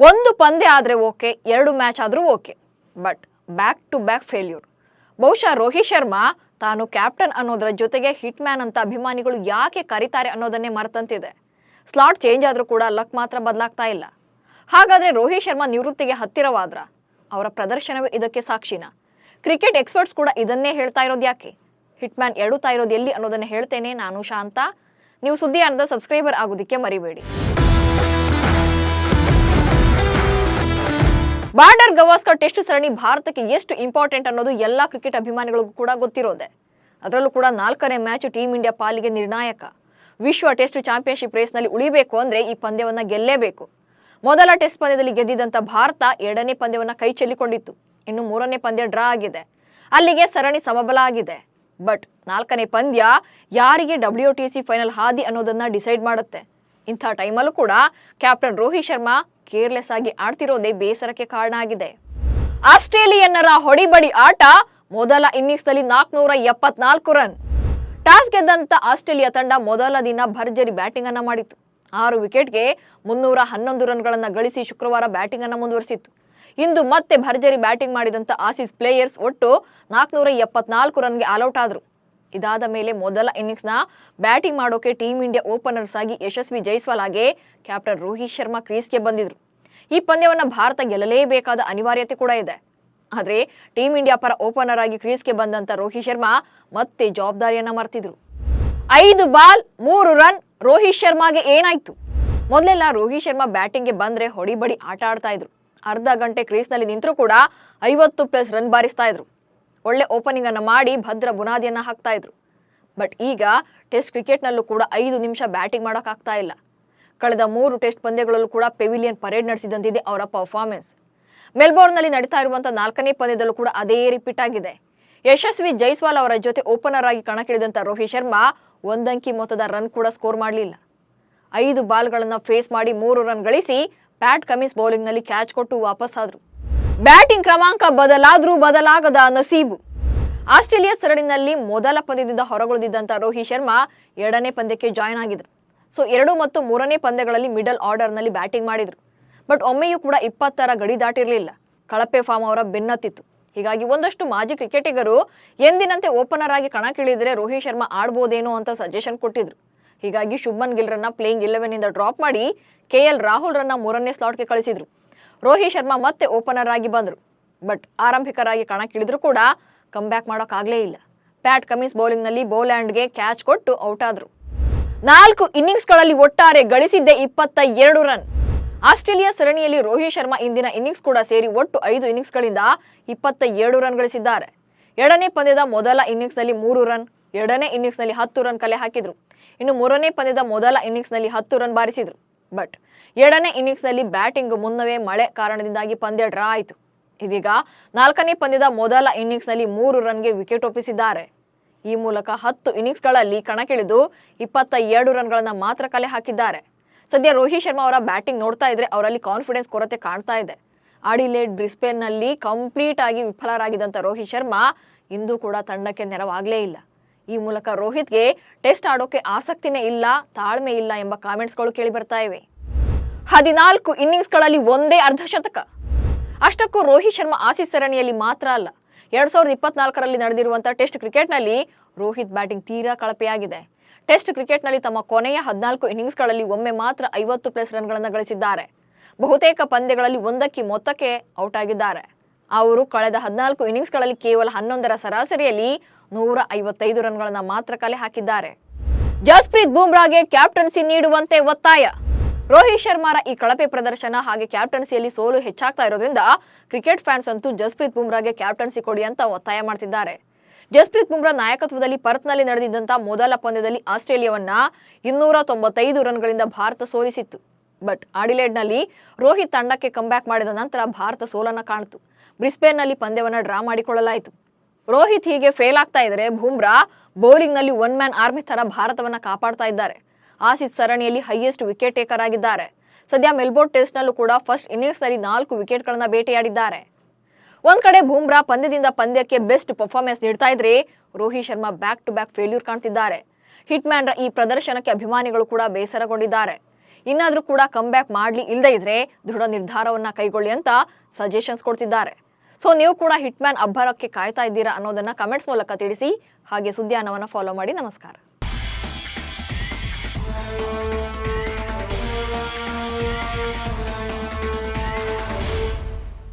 ಒಂದು ಪಂದ್ಯ ಆದ್ರೆ ಓಕೆ, ಎರಡು ಮ್ಯಾಚ್ ಆದ್ರೂ okay, but back to back failure. ಬಹುಶಃ ರೋಹಿತ್ ಶರ್ಮಾ ತಾನು ಕ್ಯಾಪ್ಟನ್ ಅನ್ನೋದರ ಜೊತೆಗೆ ಹಿಟ್ ಮ್ಯಾನ್ ಅಂತ ಅಭಿಮಾನಿಗಳು ಯಾಕೆ ಕರೀತಾರೆ ಅನ್ನೋದನ್ನೇ ಮರೆತಂತಿದೆ. ಸ್ಲಾಟ್ ಚೇಂಜ್ ಆದ್ರೂ ಕೂಡ ಲಕ್ ಮಾತ್ರ ಬದಲಾಗ್ತಾ ಇಲ್ಲ. ಹಾಗಾದ್ರೆ ರೋಹಿತ್ ಶರ್ಮಾ ನಿವೃತ್ತಿಗೆ ಹತ್ತಿರವಾದ್ರ ಅವರ ಪ್ರದರ್ಶನವೇ ಇದಕ್ಕೆ ಸಾಕ್ಷಿನ? ಕ್ರಿಕೆಟ್ ಎಕ್ಸ್ಪರ್ಟ್ಸ್ ಕೂಡ ಇದನ್ನೇ ಹೇಳ್ತಾ ಇರೋದು ಯಾಕೆ? ಹಿಟ್ ಮ್ಯಾನ್ ಎಡುತ್ತಾ ಇರೋದು ಎಲ್ಲಿ ಅನ್ನೋದನ್ನ ಹೇಳ್ತೇನೆ. ನಾನು ಶಾಂತ. ನೀವು ಸುದ್ದಿ ಅನ್ನದ ಸಬ್ಸ್ಕ್ರೈಬರ್ ಆಗೋದಿಕ್ಕೆ ಮರಿಬೇಡಿ. ಬಾರ್ಡರ್ ಗವಾಸ್ಕರ್ ಟೆಸ್ಟ್ ಸರಣಿ ಭಾರತಕ್ಕೆ ಎಷ್ಟು ಇಂಪಾರ್ಟೆಂಟ್ ಅನ್ನೋದು ಎಲ್ಲಾ ಕ್ರಿಕೆಟ್ ಅಭಿಮಾನಿಗಳಿಗೂ ಕೂಡ ಗೊತ್ತಿರೋದೆ. ಅದರಲ್ಲೂ ಕೂಡ 4ನೇ ಮ್ಯಾಚ್ ಟೀಮ್ ಇಂಡಿಯಾ ಪಾಲಿಗೆ ನಿರ್ಣಾಯಕ. ವಿಶ್ವ ಟೆಸ್ಟ್ ಚಾಂಪಿಯನ್ಶಿಪ್ ರೇಸ್ನಲ್ಲಿ ಉಳಿಬೇಕು ಅಂದ್ರೆ ಈ ಪಂದ್ಯವನ್ನ ಗೆಲ್ಲೇಬೇಕು. ಮೊದಲ ಟೆಸ್ಟ್ ಪಂದ್ಯದಲ್ಲಿ ಗೆದ್ದಿದ್ದಂತ ಭಾರತ 2ನೇ ಪಂದ್ಯವನ್ನ ಕೈ ಚೆಲ್ಲಿಕೊಂಡಿತ್ತು. ಇನ್ನು 3ನೇ ಪಂದ್ಯ ಡ್ರಾ ಆಗಿದೆ. ಅಲ್ಲಿಗೆ ಸರಣಿ ಸಮಬಲ ಆಗಿದೆ. ಬಟ್ 4ನೇ ಪಂದ್ಯ ಯಾರಿಗೆ WTC ಫೈನಲ್ ಹಾದಿ ಅನ್ನೋದನ್ನ ಡಿಸೈಡ್ ಮಾಡುತ್ತೆ. ಇಂಥ ಟೈಮಲ್ಲೂ ಕೂಡ ಕ್ಯಾಪ್ಟನ್ ರೋಹಿತ್ ಶರ್ಮಾ ಕೇರ್ಲೆಸ್ ಆಗಿ ಆಡ್ತಿರೋದೇ ಬೇಸರಕ್ಕೆ ಕಾರಣ ಆಗಿದೆ. ಆಸ್ಟ್ರೇಲಿಯನ್ನರ ಹೊಡಿಬಡಿ ಆಟ. ಮೊದಲ ಇನ್ನಿಂಗ್ಸ್ ನಲ್ಲಿ 474 ರನ್. ಟಾಸ್ ಗೆದ್ದಂತ ಆಸ್ಟ್ರೇಲಿಯಾ ತಂಡ ಮೊದಲ ದಿನ ಭರ್ಜರಿ ಬ್ಯಾಟಿಂಗ್ ಅನ್ನ ಮಾಡಿತ್ತು. 6 ವಿಕೆಟ್ಗೆ 311 ರನ್ಗಳನ್ನ ಗಳಿಸಿ ಶುಕ್ರವಾರ ಬ್ಯಾಟಿಂಗ್ ಅನ್ನ ಮುಂದುವರಿಸಿತ್ತು. ಇಂದು ಮತ್ತೆ ಭರ್ಜರಿ ಬ್ಯಾಟಿಂಗ್ ಮಾಡಿದಂತ ಆಸೀಸ್ ಪ್ಲೇಯರ್ಸ್ ಒಟ್ಟು 474 ರನ್ಗೆ ಆಲ್ಔಟ್ ಆದ್ರು. ಇದಾದ ಮೇಲೆ ಮೊದಲ ಇನ್ನಿಂಗ್ಸ್ ನ ಬ್ಯಾಟಿಂಗ್ ಮಾಡೋಕೆ ಟೀಮ್ ಇಂಡಿಯಾ ಓಪನರ್ಸ್ ಆಗಿ ಯಶಸ್ವಿ ಜೈಸ್ವಾಲ್ ಹಾಗೆ ಕ್ಯಾಪ್ಟನ್ ರೋಹಿತ್ ಶರ್ಮಾ ಕ್ರೀಸ್ಗೆ ಬಂದಿದ್ರು. ಈ ಪಂದ್ಯವನ್ನ ಭಾರತ ಗೆಲ್ಲಲೇಬೇಕಾದ ಅನಿವಾರ್ಯತೆ ಕೂಡ ಇದೆ. ಆದ್ರೆ ಟೀಮ್ ಇಂಡಿಯಾ ಪರ ಓಪನರ್ ಆಗಿ ಕ್ರೀಸ್ಗೆ ಬಂದಂತ ರೋಹಿತ್ ಶರ್ಮಾ ಮತ್ತೆ ಜವಾಬ್ದಾರಿಯನ್ನ ಮರ್ತಿದ್ರು. 5 ಬಾಲ್ 3 ರನ್. ರೋಹಿತ್ ಶರ್ಮಾಗೆ ಏನಾಯ್ತು? ಮೊದಲೆಲ್ಲ ರೋಹಿತ್ ಶರ್ಮಾ ಬ್ಯಾಟಿಂಗ್ಗೆ ಬಂದ್ರೆ ಹೊಡಿಬಡಿ ಆಟ ಆಡ್ತಾ ಇದ್ರು. ಅರ್ಧ ಗಂಟೆ ಕ್ರೀಸ್ ನಲ್ಲಿ ನಿಂತರೂ ಕೂಡ 50+ ರನ್ ಬಾರಿಸ್ತಾ ಇದ್ರು. ಒಳ್ಳೆ ಓಪನಿಂಗ್ ಅನ್ನ ಮಾಡಿ ಭದ್ರ ಬುನಾದಿಯನ್ನ ಹಾಕ್ತಾ ಇದ್ರು. ಬಟ್ ಈಗ ಟೆಸ್ಟ್ ಕ್ರಿಕೆಟ್ ನಲ್ಲೂ ಕೂಡ 5 ನಿಮಿಷ ಬ್ಯಾಟಿಂಗ್ ಮಾಡೋಕ್ಕಾಗ್ತಾ ಇಲ್ಲ. ಕಳೆದ 3 ಟೆಸ್ಟ್ ಪಂದ್ಯಗಳಲ್ಲೂ ಕೂಡ ಪೆವಿಲಿಯನ್ ಪರೇಡ್ ನಡೆಸಿದಂತಿದೆ ಅವರ ಪರ್ಫಾರ್ಮೆನ್ಸ್. ಮೆಲ್ಬೋರ್ನ್ ನಲ್ಲಿ ನಡೀತಾ ಇರುವಂತಹ 4ನೇ ಪಂದ್ಯದಲ್ಲೂ ಕೂಡ ಅದೇ ರಿಪೀಟ್ ಆಗಿದೆ. ಯಶಸ್ವಿ ಜೈಸ್ವಾಲ್ ಅವರ ಜೊತೆ ಓಪನರ್ ಆಗಿ ಕಣಕ್ಕಿಳಿದಂತ ರೋಹಿತ್ ಶರ್ಮಾ ಒಂದಂಕಿ ಮೊತ್ತದ ರನ್ ಕೂಡ ಸ್ಕೋರ್ ಮಾಡಲಿಲ್ಲ. 5 ಬಾಲ್ಗಳನ್ನ ಫೇಸ್ ಮಾಡಿ 3 ರನ್ ಗಳಿಸಿ ಪ್ಯಾಟ್ ಕಮಿನ್ಸ್ ಬೌಲಿಂಗ್ ನಲ್ಲಿ ಕ್ಯಾಚ್ ಕೊಟ್ಟು ವಾಪಸ್ ಆದ್ರು. ಬ್ಯಾಟಿಂಗ್ ಕ್ರಮಾಂಕ ಬದಲಾದ್ರೂ ಬದಲಾಗದ ನಸೀಬು. ಆಸ್ಟ್ರೇಲಿಯಾ ಸರಣಿನಲ್ಲಿ ಮೊದಲ ಪಂದ್ಯದಿಂದ ಹೊರಗುಳಿದಿದ್ದಂತ ರೋಹಿತ್ ಶರ್ಮಾ 2ನೇ ಪಂದ್ಯಕ್ಕೆ ಜಾಯ್ನ್ ಆಗಿದ್ರು. ಸೊ 2 ಮತ್ತು 3ನೇ ಪಂದ್ಯಗಳಲ್ಲಿ ಮಿಡಲ್ ಆರ್ಡರ್ ನಲ್ಲಿ ಬ್ಯಾಟಿಂಗ್ ಮಾಡಿದ್ರು. ಬಟ್ ಒಮ್ಮೆಯೂ ಕೂಡ 20ರ ಗಡಿ ದಾಟಿರ್ಲಿಲ್ಲ. ಕಳಪೆ ಫಾರ್ಮ್ ಅವರ ಬೆನ್ನತ್ತಿತ್ತು. ಹೀಗಾಗಿ ಒಂದಷ್ಟು ಮಾಜಿ ಕ್ರಿಕೆಟಿಗರು ಎಂದಿನಂತೆ ಓಪನರ್ ಆಗಿ ಕಣಕ್ಕಿಳಿದ್ರೆ ರೋಹಿತ್ ಶರ್ಮಾ ಆಡ್ಬೋದೇನೋ ಅಂತ ಸಜೆಷನ್ ಕೊಟ್ಟಿದ್ರು. ಹೀಗಾಗಿ ಶುಭ್ಮನ್ ಗಿಲ್ ರನ್ನ ಪ್ಲೇಯಿಂಗ್ 11 ಇಂದ ಡ್ರಾಪ್ ಮಾಡಿ KL ರಾಹುಲ್ ರನ್ನ 3ನೇ ಸ್ಲಾಟ್ಗೆ ಕಳಿಸಿದ್ರು. ರೋಹಿತ್ ಶರ್ಮಾ ಮತ್ತೆ ಓಪನರ್ ಆಗಿ ಬಂದ್ರು. ಬಟ್ ಆರಂಭಿಕರಾಗಿ ಕಣಕ್ಕಿಳಿದ್ರು ಕೂಡ ಕಮ್ ಬ್ಯಾಕ್ ಮಾಡೋಕ್ಕಾಗಲೇ ಇಲ್ಲ. ಪ್ಯಾಟ್ ಕಮಿನ್ಸ್ ಬೌಲಿಂಗ್ ನಲ್ಲಿ ಬೋಲ್ಯಾಂಡ್ಗೆ ಕ್ಯಾಚ್ ಕೊಟ್ಟು ಔಟ್ ಆದ್ರು. 4 ಇನ್ನಿಂಗ್ಸ್ಗಳಲ್ಲಿ ಒಟ್ಟಾರೆ ಗಳಿಸಿದ್ದೆ 22 ರನ್. ಆಸ್ಟ್ರೇಲಿಯಾ ಸರಣಿಯಲ್ಲಿ ರೋಹಿತ್ ಶರ್ಮಾ ಇಂದಿನ ಇನ್ನಿಂಗ್ಸ್ ಕೂಡ ಸೇರಿ ಒಟ್ಟು 5 ಇನ್ನಿಂಗ್ಸ್ಗಳಿಂದ 27 ರನ್ ಗಳಿಸಿದ್ದಾರೆ. 2ನೇ ಪಂದ್ಯದ ಮೊದಲ ಇನ್ನಿಂಗ್ಸ್ ನಲ್ಲಿ 3 ರನ್, 2ನೇ ಇನ್ನಿಂಗ್ಸ್ ನಲ್ಲಿ 10 ರನ್ ಕಲೆ ಹಾಕಿದ್ರು. ಇನ್ನು 3ನೇ ಪಂದ್ಯದ ಮೊದಲ ಇನ್ನಿಂಗ್ಸ್ ನಲ್ಲಿ 10 ರನ್ ಬಾರಿಸಿದ್ರು. ಬಟ್ 2ನೇ ಇನ್ನಿಂಗ್ಸ್ ನಲ್ಲಿ ಬ್ಯಾಟಿಂಗ್ ಮುನ್ನವೇ ಮಳೆ ಕಾರಣದಿಂದಾಗಿ ಪಂದ್ಯ ಡ್ರಾ ಆಯಿತು. ಇದೀಗ 4ನೇ ಪಂದ್ಯದ ಮೊದಲ ಇನ್ನಿಂಗ್ಸ್ ನಲ್ಲಿ 3 ರನ್ಗೆ ವಿಕೆಟ್ ಒಪ್ಪಿಸಿದ್ದಾರೆ. ಈ ಮೂಲಕ 10 ಇನ್ನಿಂಗ್ಸ್ಗಳಲ್ಲಿ ಕಣಕ್ಕಿಳಿದು 22 ರನ್ಗಳನ್ನ ಮಾತ್ರ ಕಲೆ ಹಾಕಿದ್ದಾರೆ. ಸದ್ಯ ರೋಹಿತ್ ಶರ್ಮಾ ಅವರ ಬ್ಯಾಟಿಂಗ್ ನೋಡ್ತಾ ಇದ್ರೆ ಅವರಲ್ಲಿ ಕಾನ್ಫಿಡೆನ್ಸ್ ಕೊರತೆ ಕಾಣ್ತಾ ಇದೆ. ಅಡಿಲೇಡ್ ಬ್ರಿಸ್ಬೇನ್ ನಲ್ಲಿ ಕಂಪ್ಲೀಟ್ ಆಗಿ ವಿಫಲರಾಗಿದ್ದಂತ ರೋಹಿತ್ ಶರ್ಮಾ ಇಂದು ಕೂಡ ತಂಡಕ್ಕೆ ನೆರವಾಗಲೇ ಇಲ್ಲ. ಈ ಮೂಲಕ ರೋಹಿತ್ಗೆ ಟೆಸ್ಟ್ ಆಡೋಕೆ ಆಸಕ್ತಿನೇ ಇಲ್ಲ, ತಾಳ್ಮೆ ಇಲ್ಲ ಎಂಬ ಕಾಮೆಂಟ್ಸ್ಗಳು ಕೇಳಿ ಬರ್ತಾ ಇವೆ. 14 ಇನ್ನಿಂಗ್ಸ್ಗಳಲ್ಲಿ ಒಂದೇ ಅರ್ಧಶತಕ. ಅಷ್ಟಕ್ಕೂ ರೋಹಿತ್ ಶರ್ಮಾ ಆಸೀಸ್ ಸರಣಿಯಲ್ಲಿ ಮಾತ್ರ ಅಲ್ಲ, 2024ರಲ್ಲಿ ನಡೆದಿರುವಂತಹ ಟೆಸ್ಟ್ ಕ್ರಿಕೆಟ್ನಲ್ಲಿ ರೋಹಿತ್ ಬ್ಯಾಟಿಂಗ್ ತೀರಾ ಕಳಪೆಯಾಗಿದೆ. ಟೆಸ್ಟ್ ಕ್ರಿಕೆಟ್ನಲ್ಲಿ ತಮ್ಮ ಕೊನೆಯ 14 ಇನ್ನಿಂಗ್ಸ್ಗಳಲ್ಲಿ ಒಮ್ಮೆ ಮಾತ್ರ 50+ ರನ್ಗಳನ್ನು ಗಳಿಸಿದ್ದಾರೆ. ಬಹುತೇಕ ಪಂದ್ಯಗಳಲ್ಲಿ ಒಂದಕ್ಕೆ ಮೊತ್ತಕ್ಕೆ ಔಟ್ ಆಗಿದ್ದಾರೆ. ಅವರು ಕಳೆದ 14 ಇನ್ನಿಂಗ್ಸ್ಗಳಲ್ಲಿ ಕೇವಲ 11ರ ಸರಾಸರಿಯಲ್ಲಿ 155 ರನ್ಗಳನ್ನ ಮಾತ್ರ ಕಲೆ ಹಾಕಿದ್ದಾರೆ. ಜಸ್ಪ್ರೀತ್ ಬುಮ್ರಾಗೆ ಕ್ಯಾಪ್ಟನ್ಸಿ ನೀಡುವಂತೆ ಒತ್ತಾಯ. ರೋಹಿತ್ ಶರ್ಮಾರ ಈ ಕಳಪೆ ಪ್ರದರ್ಶನ ಹಾಗೆ ಕ್ಯಾಪ್ಟನ್ಸಿಯಲ್ಲಿ ಸೋಲು ಹೆಚ್ಚಾಗ್ತಾ ಇರೋದ್ರಿಂದ ಕ್ರಿಕೆಟ್ ಫ್ಯಾನ್ಸ್ ಅಂತೂ ಜಸ್ಪ್ರೀತ್ ಬುಮ್ರಾಗೆ ಕ್ಯಾಪ್ಟನ್ಸಿ ಕೊಡಿ ಅಂತ ಒತ್ತಾಯ ಮಾಡ್ತಿದ್ದಾರೆ. ಜಸ್ಪ್ರೀತ್ ಬುಮ್ರಾ ನಾಯಕತ್ವದಲ್ಲಿ ಪರ್ತ್ನಲ್ಲಿ ನಡೆದಿದ್ದಂತ ಮೊದಲ ಪಂದ್ಯದಲ್ಲಿ ಆಸ್ಟ್ರೇಲಿಯಾವನ್ನ 295 ರನ್ಗಳಿಂದ ಭಾರತ ಸೋಲಿಸಿತ್ತು. ಬಟ್ ಆಡಿಲೇಡ್ನಲ್ಲಿ ರೋಹಿತ್ ತಂಡಕ್ಕೆ ಕಂಬ್ಯಾಕ್ ಮಾಡಿದ ನಂತರ ಭಾರತ ಸೋಲನ್ನ ಕಾಣಿತು. ಬ್ರಿಸ್ಬೇನ್ನಲ್ಲಿ ಪಂದ್ಯವನ್ನ ಡ್ರಾ ಮಾಡಿಕೊಳ್ಳಲಾಯಿತು. ರೋಹಿತ್ ಹೀಗೆ ಫೇಲ್ ಆಗ್ತಾ ಇದ್ರೆ ಬುಮ್ರಾ ಬೌಲಿಂಗ್ ನಲ್ಲಿ 1 ಮ್ಯಾನ್ ಆರ್ಮಿ ತರ ಭಾರತವನ್ನ ಕಾಪಾಡ್ತಾ ಇದ್ದಾರೆ. ಆಸೀಸ್ ಸರಣಿಯಲ್ಲಿ ಹೈಯೆಸ್ಟ್ ವಿಕೆಟ್ ಟೇಕರ್ ಆಗಿದ್ದಾರೆ. ಸದ್ಯ ಮೆಲ್ಬೋರ್ನ್ ಟೆಸ್ಟ್ ನಲ್ಲೂ ಕೂಡ ಫಸ್ಟ್ ಇನ್ನಿಂಗ್ಸ್ ನಲ್ಲಿ 4 ವಿಕೆಟ್ಗಳನ್ನ ಬೇಟೆಯಾಡಿದ್ದಾರೆ. ಒಂದ್ ಕಡೆ ಬುಮ್ರಾ ಪಂದ್ಯದಿಂದ ಪಂದ್ಯಕ್ಕೆ ಬೆಸ್ಟ್ ಪರ್ಫಾರ್ಮೆನ್ಸ್ ನೀಡ್ತಾ ಇದ್ರೆ Rohit Sharma back to back failure ಕಾಣ್ತಿದ್ದಾರೆ. ಹಿಟ್ ಮ್ಯಾನ್ ರ ಈ ಪ್ರದರ್ಶನಕ್ಕೆ ಅಭಿಮಾನಿಗಳು ಕೂಡ ಬೇಸರಗೊಂಡಿದ್ದಾರೆ. ಇನ್ನಾದ್ರೂ ಕೂಡ ಕಮ್ ಬ್ಯಾಕ್ ಮಾಡ್ಲಿ, ಇಲ್ಲದೇ ಇದ್ರೆ ದೃಢ ನಿರ್ಧಾರವನ್ನ ಕೈಗೊಳ್ಳಿ ಅಂತ ಸಜೆಷನ್ಸ್ ಕೊಡ್ತಿದ್ದಾರೆ. ಸೊ ನೀವು ಕೂಡ ಹಿಟ್ ಮ್ಯಾನ್ ಅಬ್ಬರಕ್ಕೆ ಕಾಯ್ತಾ ಇದ್ದೀರಾ ಅನ್ನೋದನ್ನ ಕಮೆಂಟ್ಸ್ ಮೂಲಕ ತಿಳಿಸಿ. ಹಾಗೆ ಸುದ್ದಿಯಾನವನ್ನ ಫಾಲೋ ಮಾಡಿ. ನಮಸ್ಕಾರ.